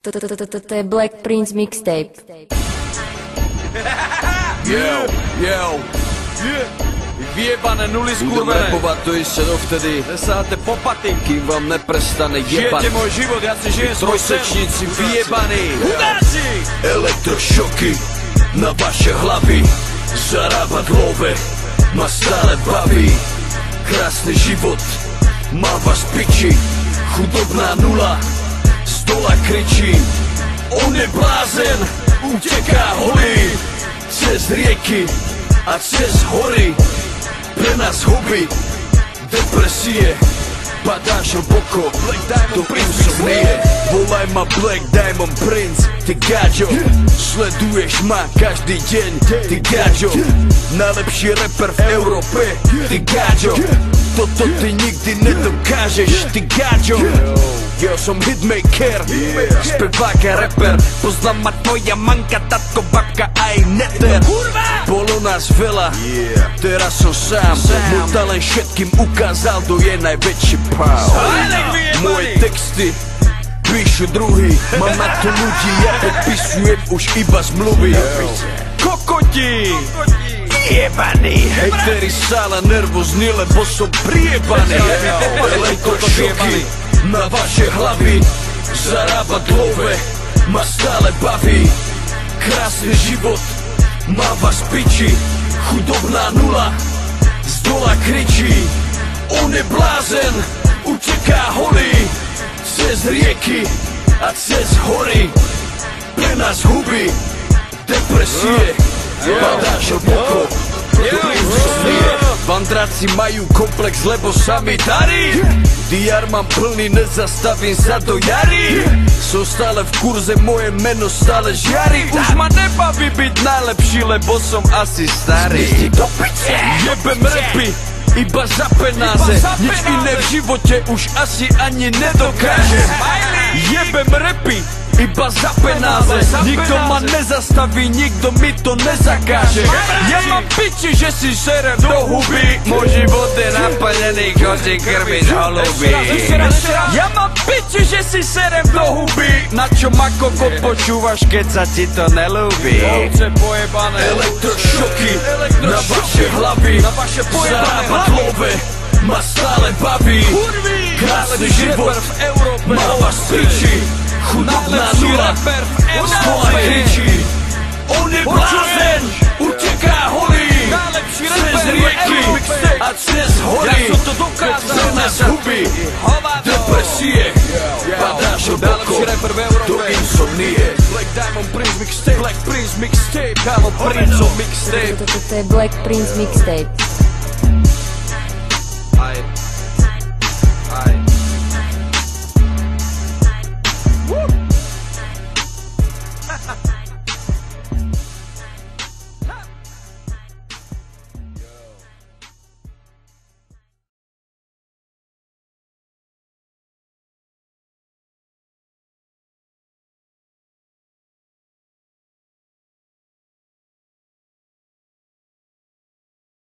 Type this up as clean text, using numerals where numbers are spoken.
To je Black Prince mixtape. Vyjebané nuly skurvené. Budem repovať to ešte dovtedy, Nesáte po paty. kým vám neprestane jebať. Žijete môj život, ja si žijem svoj sen. Trosečníci vyjebaní. Chudáci! Elektrošoky na vaše hlavy. Zarábať love ma stále baví. Krásny život, mám vás piči. Chudobná nula z dola kričí. On je blázen, uteká holý cez rieky a cez hory. Pre nás huby, depresie, padáš hlboko do prízmie. Volaj ma Black Diamond Prince, ty gáďo. Sleduješ ma každý deň, ty gáďo. Najlepší rapper v Európe, ty gáďo. Toto ty nikdy nedokážeš, ty gáďo. Ja som hitmaker, spevák a rapper. Poznám ma tvoja manka, tatko, babka aj neter. Bolo nás veľa, teraz som sám. Môj talent všetkým ukázal, to je najväčší pál. Moje texty píšu druhý, mám na to ľudí, ja podpisujem už iba zmluvy. Kokoti! Jebaný, hejteri stále nervózni, lebo som priebaný. Elektrošoky na vaše hlavy, zarábať love ma stále baví. Krásny život, mám vás piči. Chudobná nula z dola kričí. On je blázen, uteká holý cez rieky a cez hory. Pre nás huby, depresie, padáš hlboko do prízmie. Vandráci majú komplex, lebo sa mi darí. DR mám plný, nezastavím sa do jary. Som stále v kurze, moje meno stále žiari. Už ma nebaví byť najlepší, lebo som asi starý. Jebem rapy iba za penáze, nič iné v živote už asi ani nedokážem. Jebem rapy iba za penáze, nikto ma nezastaví, nikto mi to nezakáže. Ja mám piči, že si žerem do huby, môj život je naplnený, chodí krmiť holuby. Ja mám piči, že si serem do huby, na čo ma kokot počúvaš, keď sa ti to nelúbi. Elektrošoky na vaše hlavy, zarábať love ma stále baví. Krásny život, má vás piči. Chudobná nula z dola kričí. On je blázen, uteká holý cez rieky a cez hory. Pre nás huby, depresie, padáš hlboko do insomnie. Black Diamond Prince mixtape, Black Prince mixtape, kámo Prince mixtape. To je Black Prince mixtape.